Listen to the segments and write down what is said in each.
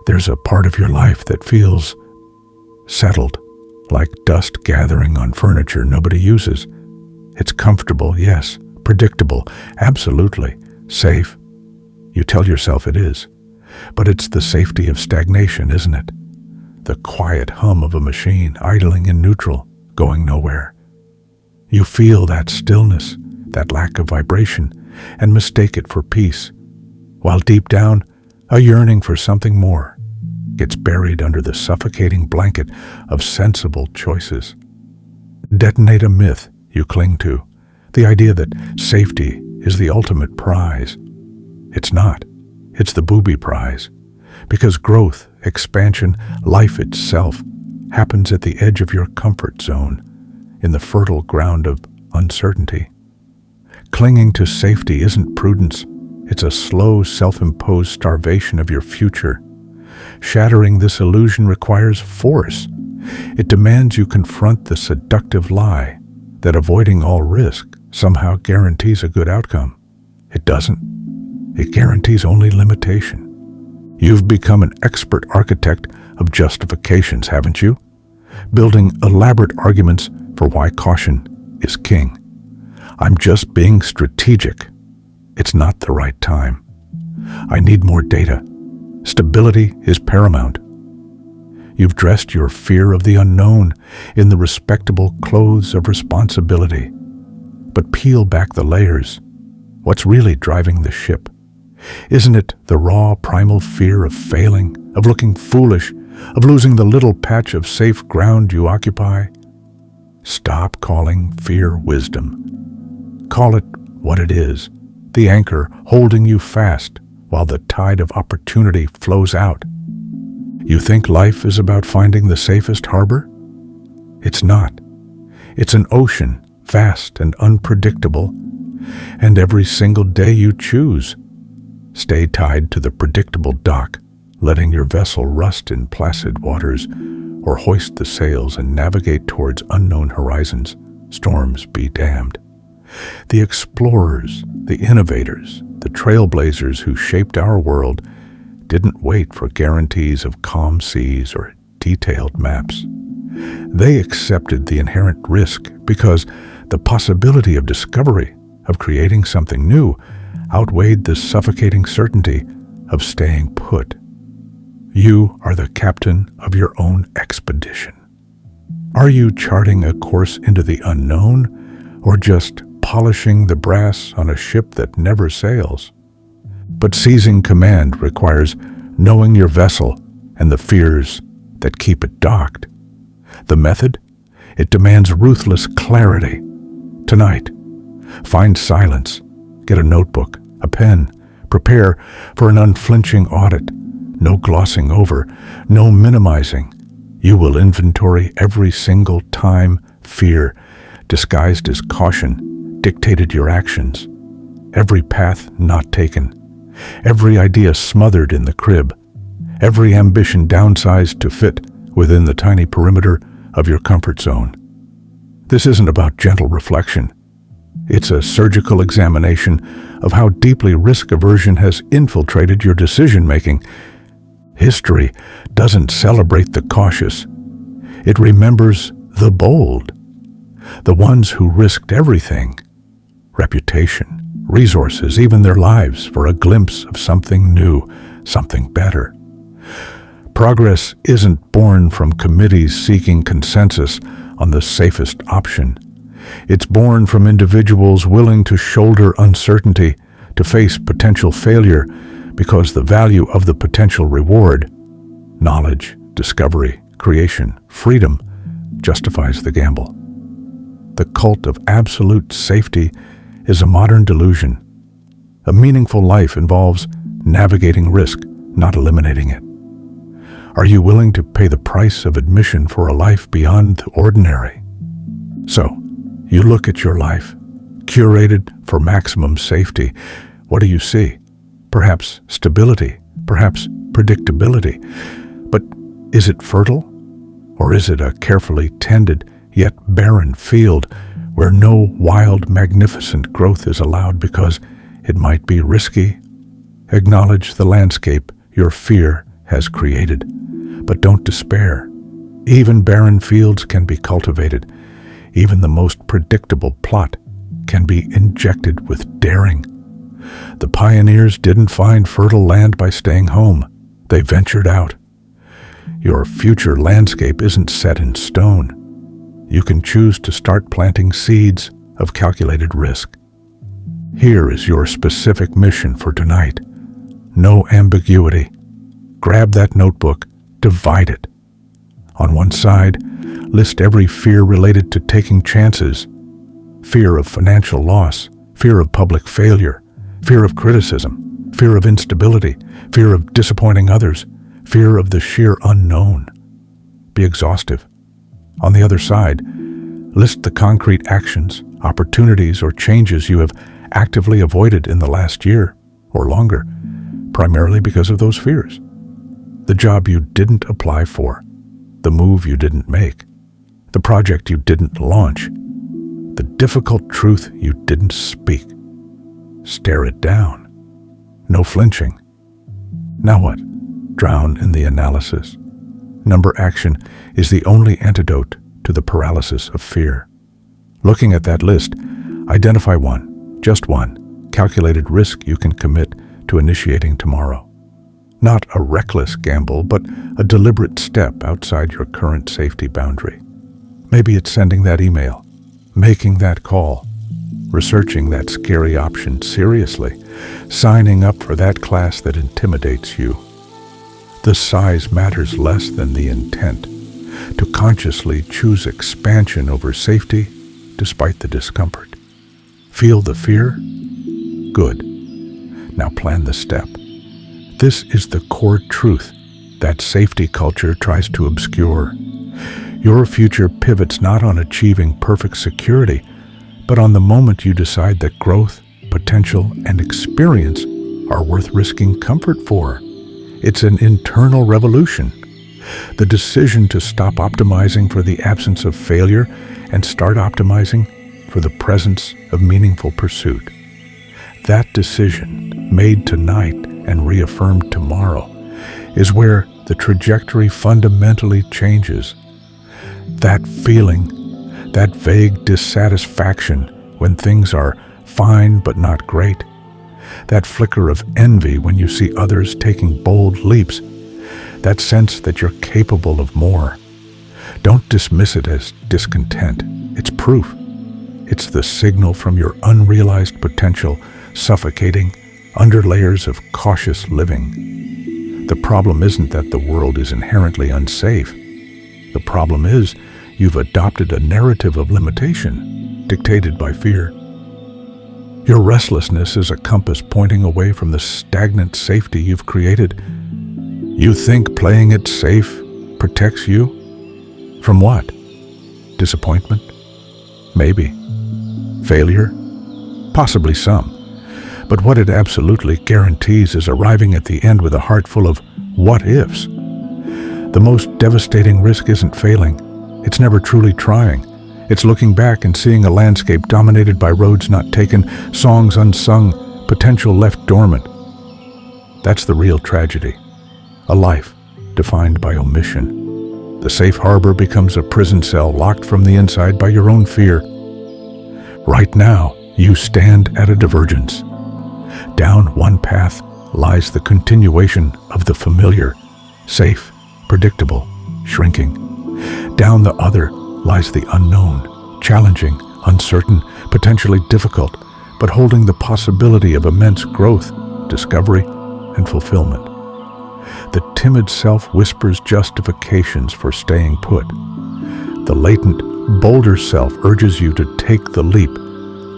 There's a part of your life that feels settled, like dust gathering on furniture nobody uses. It's comfortable, yes. Predictable, absolutely. Safe. You tell yourself it is. But it's the safety of stagnation, isn't it? The quiet hum of a machine idling in neutral, going nowhere. You feel that stillness, that lack of vibration, and mistake it for peace, while deep down, a yearning for something more gets buried under the suffocating blanket of sensible choices. Detonate a myth you cling to, the idea that safety is the ultimate prize. It's not. It's the booby prize, because growth, expansion, life itself happens at the edge of your comfort zone, in the fertile ground of uncertainty. Clinging to safety isn't prudence. It's a slow, self-imposed starvation of your future. Shattering this illusion requires force. It demands you confront the seductive lie that avoiding all risk somehow guarantees a good outcome. It doesn't. It guarantees only limitation. You've become an expert architect of justifications, haven't you? Building elaborate arguments for why caution is king. I'm just being strategic. It's not the right time. I need more data. Stability is paramount. You've dressed your fear of the unknown in the respectable clothes of responsibility. But peel back the layers. What's really driving the ship? Isn't it the raw, primal fear of failing, of looking foolish, of losing the little patch of safe ground you occupy? Stop calling fear wisdom. Call it what it is, the anchor holding you fast while the tide of opportunity flows out. You think life is about finding the safest harbor? It's not. It's an ocean, vast and unpredictable, and every single day you choose. Stay tied to the predictable dock, letting your vessel rust in placid waters, or hoist the sails and navigate towards unknown horizons. Storms be damned. The explorers, the innovators, the trailblazers who shaped our world didn't wait for guarantees of calm seas or detailed maps. They accepted the inherent risk because the possibility of discovery, of creating something new, outweighed the suffocating certainty of staying put. You are the captain of your own expedition. Are you charting a course into the unknown, or just polishing the brass on a ship that never sails? But seizing command requires knowing your vessel and the fears that keep it docked. The method? It demands ruthless clarity. Tonight, find silence. Get a notebook, a pen. Prepare for an unflinching audit. No glossing over, no minimizing. You will inventory every single time fear, disguised as caution, dictated your actions. Every path not taken. Every idea smothered in the crib. Every ambition downsized to fit within the tiny perimeter of your comfort zone. This isn't about gentle reflection. It's a surgical examination of how deeply risk aversion has infiltrated your decision-making. History doesn't celebrate the cautious. It remembers the bold, the ones who risked everything, reputation, resources, even their lives, for a glimpse of something new, something better. Progress isn't born from committees seeking consensus on the safest option. It's born from individuals willing to shoulder uncertainty, to face potential failure, because the value of the potential reward, knowledge, discovery, creation, freedom, justifies the gamble. The cult of absolute safety is a modern delusion. A meaningful life involves navigating risk, not eliminating it. Are you willing to pay the price of admission for a life beyond the ordinary? So, you look at your life, curated for maximum safety. What do you see? Perhaps stability, perhaps predictability. But is it fertile? Or is it a carefully tended yet barren field where no wild, magnificent growth is allowed because it might be risky? Acknowledge the landscape your fear has created. But don't despair. Even barren fields can be cultivated. Even the most predictable plot can be injected with daring. The pioneers didn't find fertile land by staying home. They ventured out. Your future landscape isn't set in stone. You can choose to start planting seeds of calculated risk. Here is your specific mission for tonight. No ambiguity. Grab that notebook, divide it. On one side, list every fear related to taking chances. Fear of financial loss, fear of public failure, fear of criticism, fear of instability, fear of disappointing others, fear of the sheer unknown. Be exhaustive. On the other side, list the concrete actions, opportunities, or changes you have actively avoided in the last year or longer, primarily because of those fears. The job you didn't apply for, the move you didn't make, the project you didn't launch, the difficult truth you didn't speak. Stare it down. No flinching. Now what? Drown in the analysis. Number action is the only antidote to the paralysis of fear. Looking at that list, identify one, just one, calculated risk you can commit to initiating tomorrow. Not a reckless gamble, but a deliberate step outside your current safety boundary. Maybe it's sending that email, making that call, researching that scary option seriously, signing up for that class that intimidates you. The size matters less than the intent. To consciously choose expansion over safety despite the discomfort. Feel the fear? Good. Now plan the step. This is the core truth that safety culture tries to obscure. Your future pivots not on achieving perfect security, but on the moment you decide that growth, potential, and experience are worth risking comfort for. It's an internal revolution. The decision to stop optimizing for the absence of failure and start optimizing for the presence of meaningful pursuit. That decision, made tonight and reaffirmed tomorrow, is where the trajectory fundamentally changes. That feeling, that vague dissatisfaction when things are fine but not great, that flicker of envy when you see others taking bold leaps, that sense that you're capable of more. Don't dismiss it as discontent. It's proof. It's the signal from your unrealized potential suffocating under layers of cautious living. The problem isn't that the world is inherently unsafe. The problem is you've adopted a narrative of limitation dictated by fear. Your restlessness is a compass pointing away from the stagnant safety you've created. You think playing it safe protects you? From what? Disappointment? Maybe. Failure? Possibly some. But what it absolutely guarantees is arriving at the end with a heart full of what-ifs. The most devastating risk isn't failing. It's never truly trying. It's looking back and seeing a landscape dominated by roads not taken, songs unsung, potential left dormant. That's the real tragedy. A life defined by omission. The safe harbor becomes a prison cell locked from the inside by your own fear. Right now, you stand at a divergence. Down one path lies the continuation of the familiar, safe, predictable, shrinking. Down the other lies the unknown, challenging, uncertain, potentially difficult, but holding the possibility of immense growth, discovery, and fulfillment. The timid self whispers justifications for staying put. The latent, bolder self urges you to take the leap.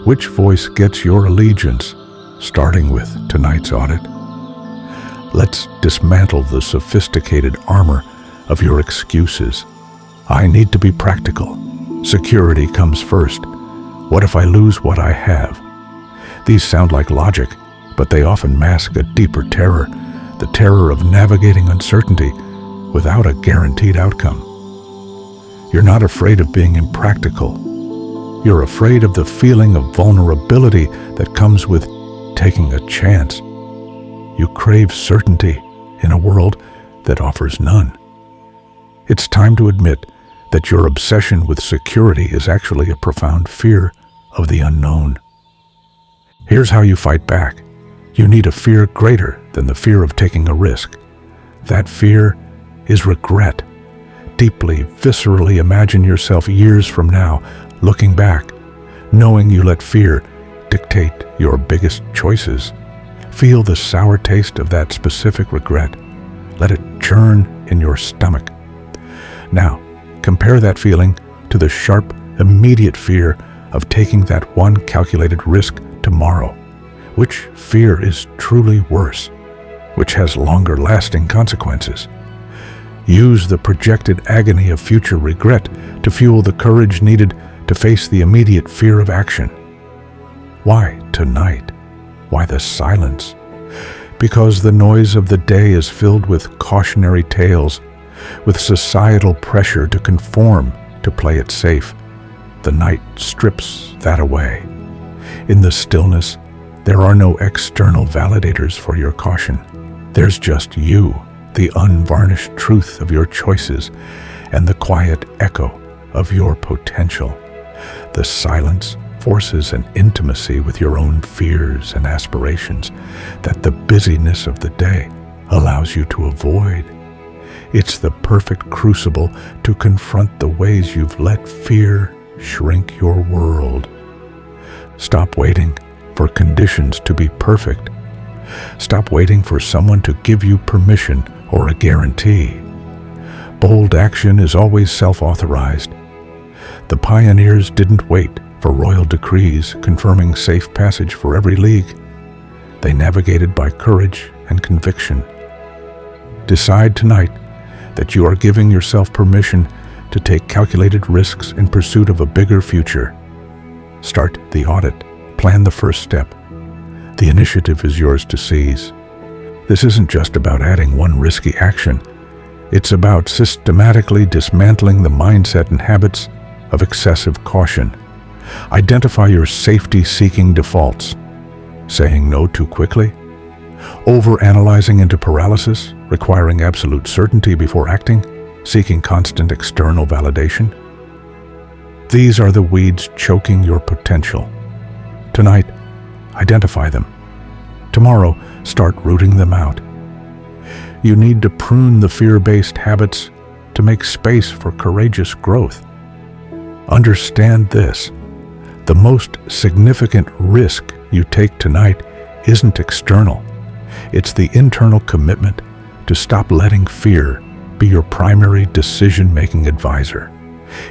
Which voice gets your allegiance? Starting with tonight's audit. Let's dismantle the sophisticated armor of your excuses. I need to be practical. Security comes first. What if I lose what I have? These sound like logic, but they often mask a deeper terror, the terror of navigating uncertainty without a guaranteed outcome. You're not afraid of being impractical. You're afraid of the feeling of vulnerability that comes with taking a chance. You crave certainty in a world that offers none. It's time to admit that your obsession with security is actually a profound fear of the unknown. Here's how you fight back. You need a fear greater than the fear of taking a risk. That fear is regret. Deeply, viscerally imagine yourself years from now, looking back, knowing you let fear dictate your biggest choices. Feel the sour taste of that specific regret. Let it churn in your stomach. Now, compare that feeling to the sharp, immediate fear of taking that one calculated risk tomorrow. Which fear is truly worse? Which has longer-lasting consequences? Use the projected agony of future regret to fuel the courage needed to face the immediate fear of action. Why tonight? Why the silence? Because the noise of the day is filled with cautionary tales, with societal pressure to conform, to play it safe. The night strips that away. In the stillness, there are no external validators for your caution. There's just you, the unvarnished truth of your choices, and the quiet echo of your potential. The silence forces an intimacy with your own fears and aspirations that the busyness of the day allows you to avoid. It's the perfect crucible to confront the ways you've let fear shrink your world. Stop waiting for conditions to be perfect. Stop waiting for someone to give you permission or a guarantee. Bold action is always self-authorized. The pioneers didn't wait for royal decrees confirming safe passage for every league. They navigated by courage and conviction. Decide tonight that you are giving yourself permission to take calculated risks in pursuit of a bigger future. Start the audit. Plan the first step. The initiative is yours to seize. This isn't just about adding one risky action. It's about systematically dismantling the mindset and habits of excessive caution. Identify your safety-seeking defaults. Saying no too quickly. Overanalyzing into paralysis, requiring absolute certainty before acting, seeking constant external validation. These are the weeds choking your potential. Tonight, identify them. Tomorrow, start rooting them out. You need to prune the fear-based habits to make space for courageous growth. Understand this. The most significant risk you take tonight isn't external. It's the internal commitment to stop letting fear be your primary decision-making advisor.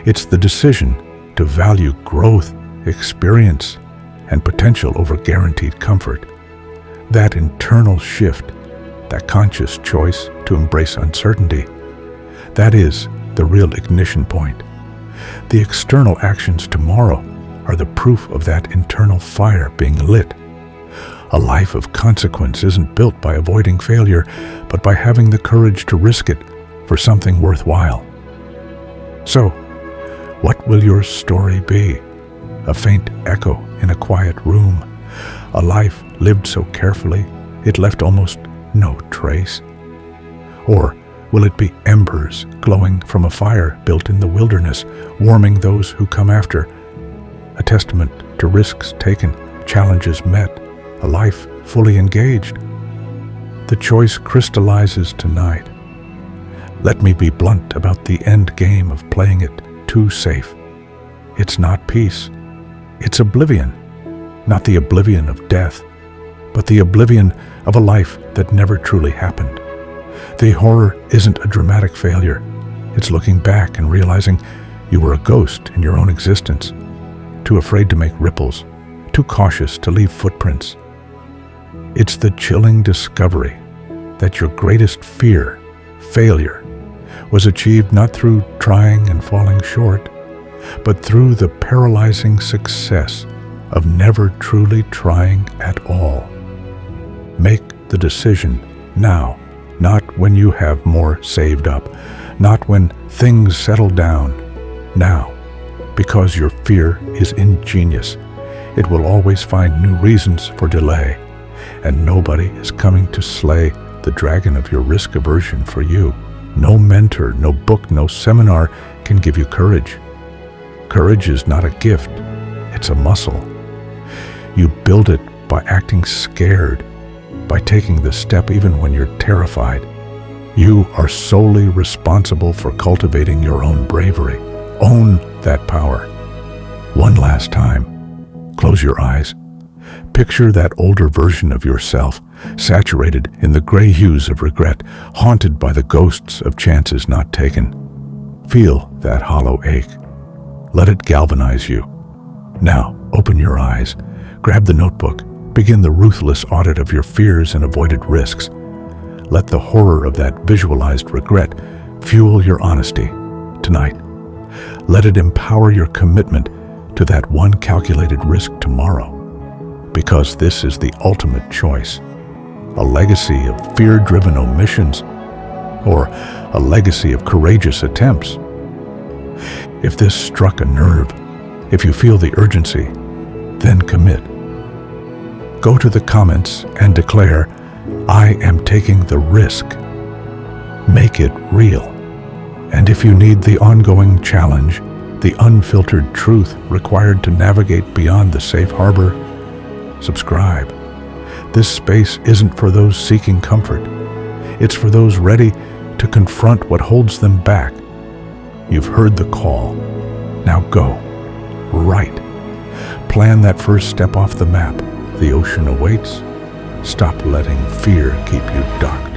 It's the decision to value growth, experience, and potential over guaranteed comfort. That internal shift, that conscious choice to embrace uncertainty, that is the real ignition point. The external actions tomorrow are the proof of that internal fire being lit. A life of consequence isn't built by avoiding failure, but by having the courage to risk it for something worthwhile. So, what will your story be? A faint echo in a quiet room? A life lived so carefully it left almost no trace? Or will it be embers glowing from a fire built in the wilderness, warming those who come after? A testament to risks taken, challenges met, a life fully engaged. The choice crystallizes tonight. Let me be blunt about the end game of playing it too safe. It's not peace. It's oblivion. Not the oblivion of death, but the oblivion of a life that never truly happened. The horror isn't a dramatic failure. It's looking back and realizing you were a ghost in your own existence, too afraid to make ripples, too cautious to leave footprints. It's the chilling discovery that your greatest fear, failure, was achieved not through trying and falling short, but through the paralyzing success of never truly trying at all. Make the decision now, not when you have more saved up, not when things settle down. Now, because your fear is ingenious. It will always find new reasons for delay, and nobody is coming to slay the the dragon of your risk aversion for you. No mentor, no book, no seminar can give you courage. Courage is not a gift, it's a muscle. You build it by acting scared, by taking the step even when you're terrified. You are solely responsible for cultivating your own bravery. Own that power. One last time, close your eyes. Picture that older version of yourself, saturated in the gray hues of regret, haunted by the ghosts of chances not taken. Feel that hollow ache. Let it galvanize you. Now, open your eyes, grab the notebook, begin the ruthless audit of your fears and avoided risks. Let the horror of that visualized regret fuel your honesty tonight. Let it empower your commitment to that one calculated risk tomorrow. Because this is the ultimate choice. A legacy of fear-driven omissions or a legacy of courageous attempts. If this struck a nerve, if you feel the urgency, then commit. Go to the comments and declare, "I am taking the risk." Make it real. And if you need the ongoing challenge, the unfiltered truth required to navigate beyond the safe harbor, subscribe. This space isn't for those seeking comfort. It's for those ready to confront what holds them back. You've heard the call. Now go. Right. Plan that first step off the map. The ocean awaits. Stop letting fear keep you docked.